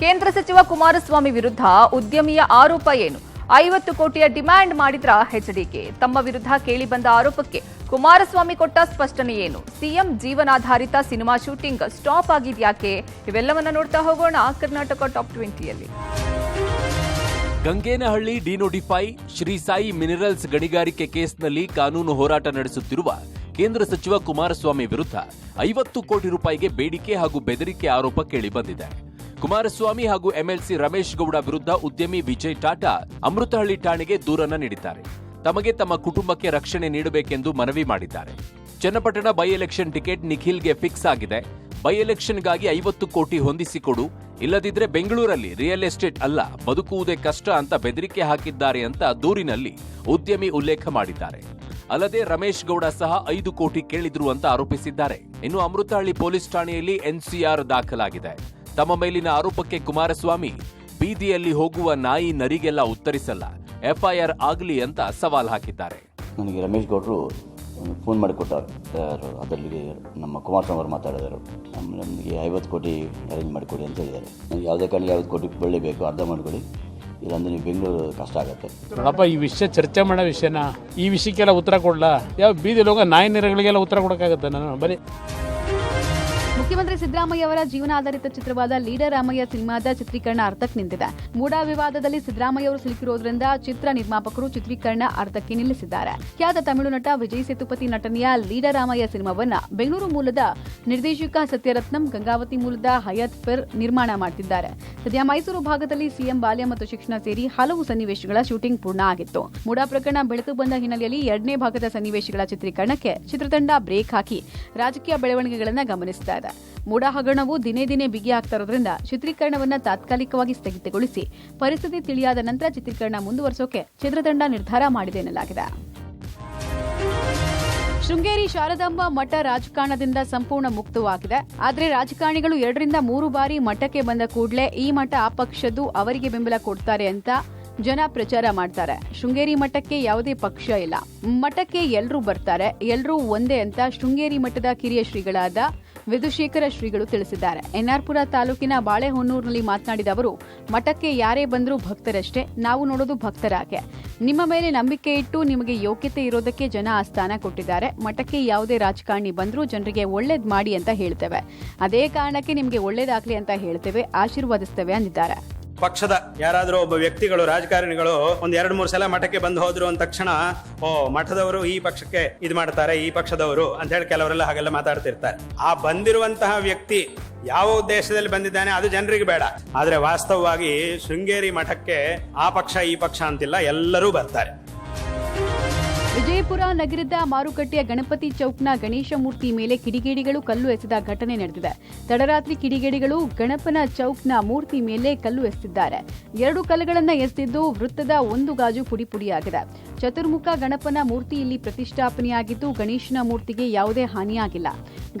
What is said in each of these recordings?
ಕೇಂದ್ರ ಸಚಿವ ಕುಮಾರಸ್ವಾಮಿ ವಿರುದ್ಧ ಉದ್ಯಮಿಯ ಆರೋಪ ಏನು? 50 ಕೋಟಿಯ ಡಿಮ್ಯಾಂಡ್ ಮಾಡಿದ್ರ ಎಚ್ಡಿಕೆ. ತಮ್ಮ ವಿರುದ್ಧ ಕೇಳಿಬಂದ ಆರೋಪಕ್ಕೆ ಕುಮಾರಸ್ವಾಮಿ ಕೊಟ್ಟ ಸ್ಪಷ್ಟನೆ ಏನು? ಸಿಎಂ ಜೀವನಾಧಾರಿತ ಸಿನಿಮಾ ಶೂಟಿಂಗ್ ಸ್ಟಾಪ್ ಆಗಿದ್ಯಾಕೆ? ಇವೆಲ್ಲವನ್ನ ನೋಡ್ತಾ ಹೋಗೋಣ ಕರ್ನಾಟಕ ಟಾಪ್ 20ಯಲ್ಲಿ. ಗಂಗೇನಹಳ್ಳಿ ಡಿನೋಟಿಫೈ ಶ್ರೀ ಸಾಯಿ ಮಿನರಲ್ಸ್ ಗಣಿಗಾರಿಕೆ ಕೇಸ್ನಲ್ಲಿ ಕಾನೂನು ಹೋರಾಟ ನಡೆಸುತ್ತಿರುವ ಕೇಂದ್ರ ಸಚಿವ ಕುಮಾರಸ್ವಾಮಿ ವಿರುದ್ಧ 50 ಕೋಟಿ ರೂಪಾಯಿಗೆ ಬೇಡಿಕೆ ಹಾಗೂ ಬೆದರಿಕೆ ಆರೋಪ ಕೇಳಿಬಂದಿದೆ. ಕುಮಾರಸ್ವಾಮಿ ಹಾಗೂ ಎಂಎಲ್ಸಿ ರಮೇಶ್ ಗೌಡ ವಿರುದ್ಧ ಉದ್ಯಮಿ ವಿಜಯ್ ಟಾಟಾ ಅಮೃತಹಳ್ಳಿ ಠಾಣೆಗೆ ದೂರನ್ನ ನೀಡಿದ್ದಾರೆ. ತಮಗೆ ತಮ್ಮ ಕುಟುಂಬಕ್ಕೆ ರಕ್ಷಣೆ ನೀಡಬೇಕೆಂದು ಮನವಿ ಮಾಡಿದ್ದಾರೆ. ಚನ್ನಪಟ್ಟಣ ಬೈ ಎಲೆಕ್ಷನ್ ಟಿಕೆಟ್ ನಿಖಿಲ್ಗೆ ಫಿಕ್ಸ್ ಆಗಿದೆ. ಬೈ ಎಲೆಕ್ಷನ್ಗಾಗಿ 50 ಕೋಟಿ ಹೊಂದಿಸಿಕೊಡು, ಇಲ್ಲದಿದ್ರೆ ಬೆಂಗಳೂರಲ್ಲಿ ರಿಯಲ್ ಎಸ್ಟೇಟ್ ಅಲ್ಲ ಬದುಕುವುದೇ ಕಷ್ಟ ಅಂತ ಬೆದರಿಕೆ ಹಾಕಿದ್ದಾರೆ ಅಂತ ದೂರಿನಲ್ಲಿ ಉದ್ಯಮಿ ಉಲ್ಲೇಖ ಮಾಡಿದ್ದಾರೆ. ಅಲ್ಲದೆ ರಮೇಶ್ ಗೌಡ ಸಹ 5 ಕೋಟಿ ಕೇಳಿದ್ರು ಅಂತ ಆರೋಪಿಸಿದ್ದಾರೆ. ಇನ್ನು ಅಮೃತಹಳ್ಳಿ ಪೊಲೀಸ್ ಠಾಣೆಯಲ್ಲಿ ಎನ್ಸಿಆರ್ ದಾಖಲಾಗಿದೆ. ತಮ್ಮ ಮೇಲಿನ ಆರೋಪಕ್ಕೆ ಕುಮಾರಸ್ವಾಮಿ ಬೀದಿಯಲ್ಲಿ ಹೋಗುವ ನಾಯಿ ನರಿಗೆಲ್ಲ ಉತ್ತರಿಸಲ್ಲ, ಎಫ್ಐಆರ್ ಆಗಲಿ ಅಂತ ಸವಾಲ್ ಹಾಕಿದ್ದಾರೆ. ನನಗೆ ರಮೇಶ್ ಗೌಡರು ಫೋನ್ ಮಾಡಿಕೊಟ್ಟರು. ಅದರಲ್ಲಿ ನಮ್ಮ ಕುಮಾರಸ್ವಾಮಿ ಅವರು ಮಾತಾಡಿದರು. ನಮಗೆ 50 ಕೋಟಿ ಅರೇಂಜ್ ಮಾಡಿಕೊಡಿ ಅಂತ ಹೇಳಿದ್ದಾರೆ. ನನಗೆ ಯಾವುದೇ ಕಾರಣಕ್ಕೆ 50 ಕೋಟಿ ಬೆಳಿಬೇಕು, ಅರ್ಧ ಮಾಡಿಕೊಡಿ, ಇಲ್ಲಾಂದ್ರೆ ನೀವು ಬೆಂಗಳೂರು ಕಷ್ಟ ಆಗುತ್ತೆ. ನೋಡಪ್ಪ, ಈ ವಿಷಯ ಚರ್ಚೆ ಮಾಡೋ ವಿಷಯನ, ಈ ವಿಷಯಕ್ಕೆಲ್ಲ ಉತ್ತರ ಕೊಡಲ್ಲ. ಯಾವ ಬೀದಿಲಿ ಹೋಗೋ ನಾಯಿ ನೆರೆಗಳಿಗೆಲ್ಲ ಉತ್ತರ ಕೊಡೋಕ್ಕಾಗತ್ತೆ? ನಾನು ಬರೀ ಮುಖ್ಯಮಂತ್ರಿ ಸಿದ್ದರಾಮಯ್ಯ ಅವರ ಜೀವನಾಧಾರಿತ ಚಿತ್ರವಾದ ಲೀಡರ್ ರಾಮಯ್ಯ ಸಿನಿಮಾದ ಚಿತ್ರೀಕರಣ ಅರ್ಧಕ್ಕೆ ನಿಂತಿದೆ. ಮೂಡಾ ವಿವಾದದಲ್ಲಿ ಸಿದ್ದರಾಮಯ್ಯ ಅವರು ಸಿಲುಕಿರೋದ್ರಿಂದ ಚಿತ್ರ ನಿರ್ಮಾಪಕರು ಚಿತ್ರೀಕರಣ ಅರ್ಧಕ್ಕೆ ನಿಲ್ಲಿಸಿದ್ದಾರೆ. ಖ್ಯಾತ ತಮಿಳು ನಟ ವಿಜಯ್ ಸೇತುಪತಿ ನಟನೆಯ ಲೀಡರ್ ರಾಮಯ್ಯ ಸಿನಿಮಾವನ್ನ ಬೆಂಗಳೂರು ಮೂಲದ ನಿರ್ದೇಶಕ ಸತ್ಯರತ್ನಂ, ಗಂಗಾವತಿ ಮೂಲದ ಹಯತ್ ಫಿರ್ ನಿರ್ಮಾಣ ಮಾಡುತ್ತಿದ್ದಾರೆ. ಸದ್ಯ ಮೈಸೂರು ಭಾಗದಲ್ಲಿ ಸಿಎಂ ಬಾಲ್ಯ ಮತ್ತು ಶಿಕ್ಷಣ ಸೇರಿ ಹಲವು ಸನ್ನಿವೇಶಗಳ ಶೂಟಿಂಗ್ ಪೂರ್ಣ ಆಗಿತ್ತು. ಮೂಡಾ ಪ್ರಕರಣ ಬೆಳಕು ಬಂದ ಹಿನ್ನೆಲೆಯಲ್ಲಿ 2ನೇ ಭಾಗದ ಸನ್ನಿವೇಶಗಳ ಚಿತ್ರೀಕರಣಕ್ಕೆ ಚಿತ್ರತಂಡ ಬ್ರೇಕ್ ಹಾಕಿ ರಾಜಕೀಯ ಬೆಳವಣಿಗೆಗಳನ್ನು ಗಮನಿಸುತ್ತಾ ಇದೆ. ಮೂಡಾ ಹಗರಣವು ದಿನೇ ದಿನೇ ಬಿಗಿಯಾಗ್ತಾ ಇರೋದ್ರಿಂದ ಚಿತ್ರೀಕರಣವನ್ನು ತಾತ್ಕಾಲಿಕವಾಗಿ ಸ್ಥಗಿತಗೊಳಿಸಿ ಪರಿಸ್ಥಿತಿ ತಿಳಿಯಾದ ನಂತರ ಚಿತ್ರೀಕರಣ ಮುಂದುವರಿಸೋಕೆ ಚಿತ್ರತಂಡ ನಿರ್ಧಾರ ಮಾಡಿದೆ ಎನ್ನಲಾಗಿದೆ. ಶೃಂಗೇರಿ ಶಾರದಾಂಬಾ ಮಠ ರಾಜಕಾರಣದಿಂದ ಸಂಪೂರ್ಣ ಮುಕ್ತವಾಗಿದೆ. ಆದರೆ ರಾಜಕಾರಣಿಗಳು 2 ರಿಂದ 3 ಬಾರಿ ಮಠಕ್ಕೆ ಬಂದ ಕೂಡಲೇ ಈ ಮಠ ಆ ಪಕ್ಷದ್ದು, ಅವರಿಗೆ ಬೆಂಬಲ ಕೊಡ್ತಾರೆ ಅಂತ ಜನ ಪ್ರಚಾರ ಮಾಡ್ತಾರೆ. ಶೃಂಗೇರಿ ಮಠಕ್ಕೆ ಯಾವುದೇ ಪಕ್ಷ ಇಲ್ಲ, ಮಠಕ್ಕೆ ಎಲ್ಲರೂ ಬರ್ತಾರೆ, ಎಲ್ಲರೂ ಒಂದೇ ಅಂತ ಶೃಂಗೇರಿ ಮಠದ ಕಿರಿಯ ಶ್ರೀಗಳಾದ ವಿಧುಶೇಖರ ಶ್ರೀಗಳು ತಿಳಿಸಿದ್ದಾರೆ. ಎನ್ಆರ್ಪುರ ತಾಲೂಕಿನ ಬಾಳೆಹೊನ್ನೂರಿನಲ್ಲಿ ಮಾತನಾಡಿದ ಅವರು, ಮಠಕ್ಕೆ ಯಾರೇ ಬಂದರೂ ಭಕ್ತರಷ್ಟೇ, ನಾವು ನೋಡೋದು ಭಕ್ತರಾಗೆ. ನಿಮ್ಮ ಮೇಲೆ ನಂಬಿಕೆ ಇಟ್ಟು ನಿಮಗೆ ಯೋಗ್ಯತೆ ಇರೋದಕ್ಕೆ ಜನ ಆ ಸ್ಥಾನ ಕೊಟ್ಟಿದ್ದಾರೆ. ಮಠಕ್ಕೆ ಯಾವುದೇ ರಾಜಕಾರಣಿ ಬಂದರೂ ಜನರಿಗೆ ಒಳ್ಳೇದ್ ಮಾಡಿ ಅಂತ ಹೇಳ್ತೇವೆ, ಅದೇ ಕಾರಣಕ್ಕೆ ನಿಮಗೆ ಒಳ್ಳೇದಾಗ್ಲಿ ಅಂತ ಹೇಳ್ತೇವೆ, ಆಶೀರ್ವಾದಿಸ್ತೇವೆ ಅಂದಿದ್ದಾರೆ. ಪಕ್ಷದ ಯಾರಾದರೂ ಒಬ್ಬ ವ್ಯಕ್ತಿಗಳು, ರಾಜಕಾರಣಿಗಳು 1-2-3 ಸಲ ಮಠಕ್ಕೆ ಬಂದು ಹೋದ್ರು ಅಂದ ತಕ್ಷಣ, ಮಠದವರು ಈ ಪಕ್ಷಕ್ಕೆ ಇದು ಮಾಡ್ತಾರೆ, ಈ ಪಕ್ಷದವರು ಅಂತ ಹೇಳಿ ಕೆಲವರೆಲ್ಲ ಹಾಗೆಲ್ಲ ಮಾತಾಡ್ತಿರ್ತಾರೆ. ಆ ಬಂದಿರುವಂತಹ ವ್ಯಕ್ತಿ ಯಾವ ಉದ್ದೇಶದಲ್ಲಿ ಬಂದಿದ್ದಾನೆ ಅದು ಜನರಿಗೆ ಬೇಡ. ಆದ್ರೆ ವಾಸ್ತವವಾಗಿ ಶೃಂಗೇರಿ ಮಠಕ್ಕೆ ಆ ಪಕ್ಷ ಈ ಪಕ್ಷ ಅಂತಿಲ್ಲ, ಎಲ್ಲರೂ ಬರ್ತಾರೆ. ವಿಜಯಪುರ ನಗರದ ಮಾರುಕಟ್ಟೆಯ ಗಣಪತಿ ಚೌಕ್ನ ಗಣೇಶ ಮೂರ್ತಿ ಮೇಲೆ ಕಿಡಿಗೇಡಿಗಳು ಕಲ್ಲು ಎಸೆದ ಘಟನೆ ನಡೆದಿದೆ. ತಡರಾತ್ರಿ ಕಿಡಿಗೇಡಿಗಳು ಗಣಪನ ಚೌಕ್ನ ಮೂರ್ತಿ ಮೇಲೆ ಕಲ್ಲು ಎಸೆದಿದ್ದಾರೆ. 2 ಕಲ್ಲುಗಳನ್ನು ಎಸೆದಿದ್ದು ವೃತ್ತದ 1 ಗಾಜು ಪುಡಿಯಾಗಿದೆ. ಚತುರ್ಮುಖ ಗಣಪನ ಮೂರ್ತಿ ಇಲ್ಲಿ ಪ್ರತಿಷ್ಠಾಪನೆಯಾಗಿದ್ದು ಗಣೇಶನ ಮೂರ್ತಿಗೆ ಯಾವುದೇ ಹಾನಿಯಾಗಿಲ್ಲ.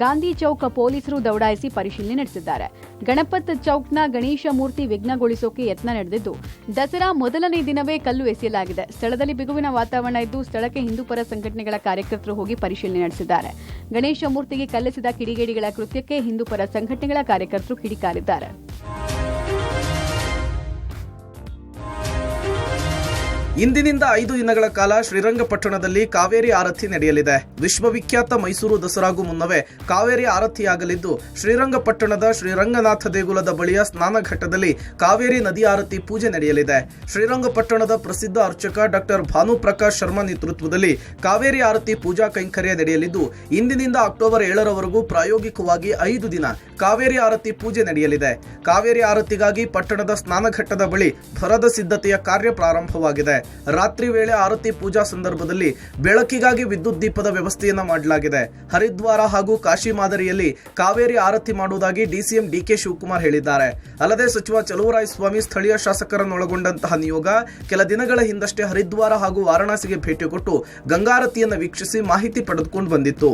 ಗಾಂಧಿ ಚೌಕ್ ಪೊಲೀಸರು ದೌಡಾಯಿಸಿ ಪರಿಶೀಲನೆ ನಡೆಸಿದ್ದಾರೆ. ಗಣಪತ್ ಚೌಕ್ನ ಗಣೇಶ ಮೂರ್ತಿ ವಿಘ್ನಗೊಳಿಸೋಕೆ ಯತ್ನ ನಡೆದಿದ್ದು ದಸರಾ ಮೊದಲನೇ ದಿನವೇ ಕಲ್ಲು ಎಸೆಯಲಾಗಿದೆ. ಸ್ಥಳದಲ್ಲಿ ಬಿಗುವಿನ ವಾತಾವರಣ ಇದ್ದು ಸ್ಥಳಕ್ಕೆ ಹಿಂದೂಪರ ಸಂಘಟನೆಗಳ ಕಾರ್ಯಕರ್ತರು ಹೋಗಿ ಪರಿಶೀಲನೆ ನಡೆಸಿದ್ದಾರೆ. ಗಣೇಶ ಮೂರ್ತಿಗೆ ಕಲ್ಲೆಸೆದ ಕಿಡಿಗೇಡಿಗಳ ಕೃತ್ಯಕ್ಕೆ ಹಿಂದೂಪರ ಸಂಘಟನೆಗಳ ಕಾರ್ಯಕರ್ತರು ಕಿಡಿಕಾರಿದ್ದಾರೆ. ಇಂದಿನಿಂದ 5 ದಿನಗಳ ಕಾಲ ಶ್ರೀರಂಗಪಟ್ಟಣದಲ್ಲಿ ಕಾವೇರಿ ಆರತಿ ನಡೆಯಲಿದೆ. ವಿಶ್ವವಿಖ್ಯಾತ ಮೈಸೂರು ದಸರಾಗೂ ಮುನ್ನವೇ ಕಾವೇರಿ ಆರತಿಯಾಗಲಿದ್ದು ಶ್ರೀರಂಗಪಟ್ಟಣದ ಶ್ರೀರಂಗನಾಥ ದೇಗುಲದ ಬಳಿಯ ಸ್ನಾನಘಟ್ಟದಲ್ಲಿ ಕಾವೇರಿ ನದಿ ಆರತಿ ಪೂಜೆ ನಡೆಯಲಿದೆ. ಶ್ರೀರಂಗಪಟ್ಟಣದ ಪ್ರಸಿದ್ಧ ಅರ್ಚಕ ಡಾಕ್ಟರ್ ಭಾನುಪ್ರಕಾಶ್ ಶರ್ಮಾ ನೇತೃತ್ವದಲ್ಲಿ ಕಾವೇರಿ ಆರತಿ ಪೂಜಾ ಕೈಂಕರ್ಯ ನಡೆಯಲಿದ್ದು ಇಂದಿನಿಂದ ಅಕ್ಟೋಬರ್ 7ರವರೆಗೂ ಪ್ರಾಯೋಗಿಕವಾಗಿ 5 ದಿನ ಕಾವೇರಿ ಆರತಿ ಪೂಜೆ ನಡೆಯಲಿದೆ. ಕಾವೇರಿ ಆರತಿಗಾಗಿ ಪಟ್ಟಣದ ಸ್ನಾನಘಟ್ಟದ ಬಳಿ ಭರದ ಸಿದ್ಧತೆಯ ಕಾರ್ಯ ಪ್ರಾರಂಭವಾಗಿದೆ. ರಾತ್ರಿ ವೇಳೆ ಆರತಿ ಪೂಜಾ ಸಂದರ್ಭದಲ್ಲಿ ಬೆಳಕಿಗಾಗಿ ವಿದ್ಯುತ್ ದೀಪದ ವ್ಯವಸ್ಥೆಯನ್ನ ಮಾಡಲಾಗಿದೆ. ಹರಿದ್ವಾರ ಹಾಗೂ ಕಾಶಿ ಮಾದರಿಯಲ್ಲಿ ಕಾವೇರಿ ಆರತಿ ಮಾಡುವುದಾಗಿ ಡಿಸಿಎಂ ಡಿಕೆ ಶಿವಕುಮಾರ್ ಹೇಳಿದ್ದಾರೆ. ಅಲ್ಲದೆ ಸಚಿವ ಚಲುವರಾಯಸ್ವಾಮಿ ಸ್ಥಳೀಯ ಶಾಸಕರನ್ನೊಳಗೊಂಡಂತಹ ನಿಯೋಗ ಕೆಲ ದಿನಗಳ ಹಿಂದಷ್ಟೇ ಹರಿದ್ವಾರ ಹಾಗೂ ವಾರಾಣಸಿಗೆ ಭೇಟಿ ಕೊಟ್ಟು ಗಂಗಾರತಿಯನ್ನು ವೀಕ್ಷಿಸಿ ಮಾಹಿತಿ ಪಡೆದುಕೊಂಡು ಬಂದಿತ್ತು.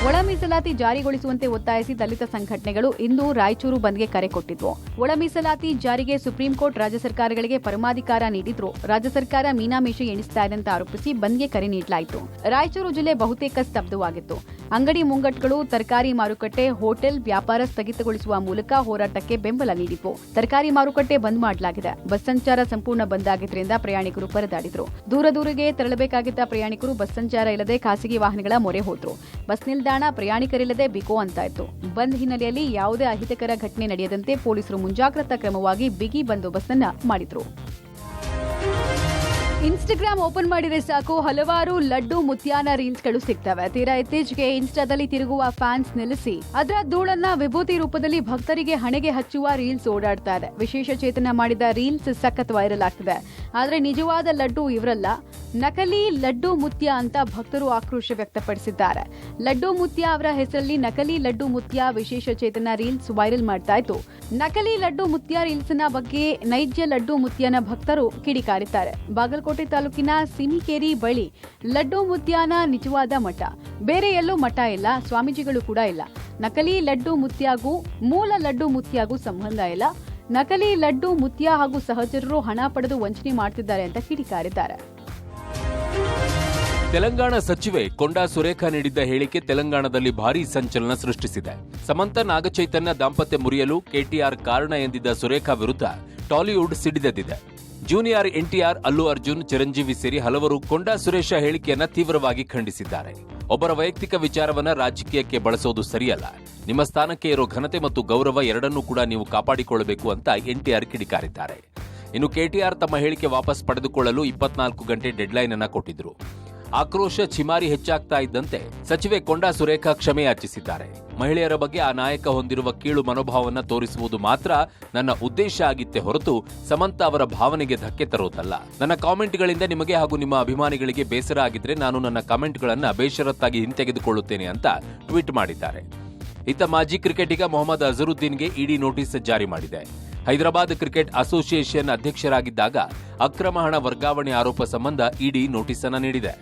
ಒಳ ಮೀಸಲಾತಿ ಜಾರಿಗೊಳಿಸುವಂತೆ ಒತ್ತಾಯಿಸಿ ದಲಿತ ಸಂಘಟನೆಗಳು ಇಂದು ರಾಯಚೂರು ಬಂದ್ಗೆ ಕರೆ ಕೊಟ್ಟಿದ್ವು. ಒಳ ಮೀಸಲಾತಿ ಜಾರಿಗೆ ಸುಪ್ರೀಂ ಕೋರ್ಟ್ ರಾಜ್ಯ ಸರ್ಕಾರಗಳಿಗೆ ಪರಮಾಧಿಕಾರ ನೀಡಿದ್ರು ರಾಜ್ಯ ಸರ್ಕಾರ ಮೀನಾಮೇಷ ಎಣಿಸ್ತಾ ಇದೆ ಅಂತ ಆರೋಪಿಸಿ ಬಂದ್ಗೆ ಕರೆ ನೀಡಲಾಯಿತು. ರಾಯಚೂರು ಜಿಲ್ಲೆ ಬಹುತೇಕ ಸ್ತಬ್ಧವಾಗಿತ್ತು. ಅಂಗಡಿ ಮುಂಗಟ್ಟುಗಳು, ತರಕಾರಿ ಮಾರುಕಟ್ಟೆ, ಹೋಟೆಲ್ ವ್ಯಾಪಾರ ಸ್ಥಗಿತಗೊಳಿಸುವ ಮೂಲಕ ಹೋರಾಟಕ್ಕೆ ಬೆಂಬಲ ನೀಡಿದ್ವು. ತರಕಾರಿ ಮಾರುಕಟ್ಟೆ ಬಂದ್ ಮಾಡಲಾಗಿದೆ. ಬಸ್ ಸಂಚಾರ ಸಂಪೂರ್ಣ ಬಂದ್ ಆಗಿದ್ದರಿಂದ ಪ್ರಯಾಣಿಕರು ಪರದಾಡಿದ್ರು. ದೂರದೂರಿಗೆ ತೆರಳಬೇಕಾಗಿದ್ದ ಪ್ರಯಾಣಿಕರು ಬಸ್ ಸಂಚಾರ ಇಲ್ಲದೆ ಖಾಸಗಿ ವಾಹನಗಳ ಮೊರೆ ಹೋದ್ರು. ಬಸ್ ನಿಲ್ದಾಣ ಪ್ರಯಾಣಿಕರಿಲ್ಲದೆ ಬಿಕೋ ಅಂತಾಯ್ತು. ಬಂದ್ ಹಿನ್ನೆಲೆಯಲ್ಲಿ ಯಾವುದೇ ಅಹಿತಕರ ಘಟನೆ ನಡೆಯದಂತೆ ಪೊಲೀಸರು ಮುಂಜಾಗ್ರತಾ ಕ್ರಮವಾಗಿ ಬಿಗಿ ಬಂದೋಬಸ್ತ್ ಮಾಡಿದ್ರು. ಇನ್ಸ್ಟಾಗ್ರಾಮ್ ಓಪನ್ ಮಾಡಿದ್ರೆ ಸಾಕು ಹಲವಾರು ಲಡ್ಡು ಮುತ್ಯಾನ ರೀಲ್ಸ್ಗಳು ಸಿಗ್ತವೆ. ತೀರಾ ಇತ್ತೀಚೆಗೆ ಇನ್ಸ್ಟಾದಲ್ಲಿ ತಿರುಗುವ ಫ್ಯಾನ್ಸ್ ನಿಲ್ಲಿಸಿ ಅದರ ಧೂಳನ್ನ ವಿಭೂತಿ ರೂಪದಲ್ಲಿ ಭಕ್ತರಿಗೆ ಹಣೆಗೆ ಹಚ್ಚುವ ರೀಲ್ಸ್ ಓಡಾಡ್ತಾ ಇದೆ. ವಿಶೇಷ ಚೇತನ ಮಾಡಿದ ರೀಲ್ಸ್ ಸಖತ್ ವೈರಲ್ ಆಗ್ತಿದೆ. ಆದ್ರೆ ನಿಜವಾದ ಲಡ್ಡು ಇವರಲ್ಲ, ನಕಲಿ ಲಡ್ಡು ಮುತ್ಯ ಅಂತ ಭಕ್ತರು ಆಕ್ರೋಶ ವ್ಯಕ್ತಪಡಿಸಿದ್ದಾರೆ. ಲಡ್ಡು ಮುತ್ಯ ಅವರ ಹೆಸರಲ್ಲಿ ನಕಲಿ ಲಡ್ಡು ಮುತ್ಯ ವಿಶೇಷ ಚೇತನ ರೀಲ್ಸ್ ವೈರಲ್ ಮಾಡ್ತಾ ಇತ್ತು. ನಕಲಿ ಲಡ್ಡು ಮುತ್ಯ ರೀಲ್ಸ್ನ ಬಗ್ಗೆ ನೈಜ ಲಡ್ಡು ಮುತ್ಯನ ಭಕ್ತರು ಕಿಡಿಕಾರಿದ್ದಾರೆ. ಬಾಗಲಕೋಟೆ ತಾಲೂಕಿನ ಸಿಮಿಕೇರಿ ಬಳಿ ಲಡ್ಡು ಮುತ್ಯಾನ ನಿಜವಾದ ಮಠ, ಬೇರೆ ಎಲ್ಲೂ ಮಠ ಇಲ್ಲ, ಸ್ವಾಮೀಜಿಗಳು ಕೂಡ ಇಲ್ಲ. ನಕಲಿ ಲಡ್ಡು ಮುತ್ಯಾಗೂ ಮೂಲ ಲಡ್ಡು ಮುತ್ಯಾಗೂ ಸಂಬಂಧ ಇಲ್ಲ. ನಕಲಿ ಲಡ್ಡು ಮುತ್ಯ ಹಾಗೂ ಸಹಚರರು ಹಣ ಪಡೆದು ವಂಚನೆ ಮಾಡ್ತಿದ್ದಾರೆ ಅಂತ ಕಿಡಿಕಾರಿದ್ದಾರೆ. ತೆಲಂಗಾಣ ಸಚಿವೆ ಕೊಂಡಾ ಸುರೇಖಾ ನೀಡಿದ್ದ ಹೇಳಿಕೆ ತೆಲಂಗಾಣದಲ್ಲಿ ಭಾರೀ ಸಂಚಲನ ಸೃಷ್ಟಿಸಿದೆ. ಸಮಂತ ನಾಗಚೈತನ್ಯ ದಾಂಪತ್ಯ ಮುರಿಯಲು ಕೆಟಿಆರ್ ಕಾರಣ ಎಂದಿದ್ದ ಸುರೇಖಾ ವಿರುದ್ಧ ಟಾಲಿವುಡ್ ಸಿಡಿದೆದ್ದಿದೆ. ಜೂನಿಯರ್ ಎನ್ಟಿಆರ್, ಅಲ್ಲು ಅರ್ಜುನ್, ಚಿರಂಜೀವಿ ಸೇರಿ ಹಲವರು ಕೊಂಡಾ ಸುರೇಶ ಹೇಳಿಕೆಯನ್ನ ತೀವ್ರವಾಗಿ ಖಂಡಿಸಿದ್ದಾರೆ. ಒಬ್ಬರ ವೈಯಕ್ತಿಕ ವಿಚಾರವನ್ನ ರಾಜಕೀಯಕ್ಕೆ ಬಳಸೋದು ಸರಿಯಲ್ಲ. ನಿಮ್ಮ ಸ್ಥಾನಕ್ಕೆ ಇರೋ ಘನತೆ ಮತ್ತು ಗೌರವ ಎರಡನ್ನೂ ಕೂಡ ನೀವು ಕಾಪಾಡಿಕೊಳ್ಳಬೇಕು ಅಂತ ಎನ್ಟಿಆರ್ ಕಿಡಿಕಾರಿದ್ದಾರೆ. ಇನ್ನು ಕೆಟಿಆರ್ ತಮ್ಮ ಹೇಳಿಕೆ ವಾಪಸ್ ಪಡೆದುಕೊಳ್ಳಲು 24 ಗಂಟೆ ಡೆಡ್ಲೈನ್ ಅನ್ನ ಕೊಟ್ಟಿದ್ರು. ಆಕ್ರೋಶ ಚಿಮಾರಿ ಹೆಚ್ಚಾಗ್ತಾ ಇದ್ದಂತೆ ಸಚಿವೆ ಕೊಂಡಾ ಸುರೇಖಾ ಕ್ಷಮೆ ಯಾಚಿಸಿದ್ದಾರೆ. ಮಹಿಳೆಯರ ಬಗ್ಗೆ ಆ ನಾಯಕ ಹೊಂದಿರುವ ಕೀಳು ಮನೋಭಾವವನ್ನು ತೋರಿಸುವುದು ಮಾತ್ರ ನನ್ನ ಉದ್ದೇಶ ಆಗಿತ್ತೆ ಹೊರತು ಸಮಂತ ಅವರ ಭಾವನೆಗೆ ಧಕ್ಕೆ ತರೋದಲ್ಲ. ನನ್ನ ಕಾಮೆಂಟ್ಗಳಿಂದ ನಿಮಗೆ ಹಾಗೂ ನಿಮ್ಮ ಅಭಿಮಾನಿಗಳಿಗೆ ಬೇಸರ ಆಗಿದ್ರೆ ನಾನು ನನ್ನ ಕಾಮೆಂಟ್ಗಳನ್ನು ಬೇಷರತ್ತಾಗಿ ಹಿಂತೆಗೆದುಕೊಳ್ಳುತ್ತೇನೆ ಅಂತ ಟ್ವೀಟ್ ಮಾಡಿದ್ದಾರೆ. ಇತ್ತ ಮಾಜಿ ಕ್ರಿಕೆಟಿಗ ಮೊಹಮ್ಮದ್ ಅಜರುದ್ದೀನ್ಗೆ ಇಡಿ ನೋಟಿಸ್ ಜಾರಿ ಮಾಡಿದೆ. ಹೈದರಾಬಾದ್ ಕ್ರಿಕೆಟ್ ಅಸೋಸಿಯೇಷನ್ ಅಧ್ಯಕ್ಷರಾಗಿದ್ದಾಗ ಅಕ್ರಮ ಹಣ ವರ್ಗಾವಣೆ ಆರೋಪ ಸಂಬಂಧ ಇಡಿ ನೋಟಿಸ್ ಅನ್ನು ನೀಡಿದೆ.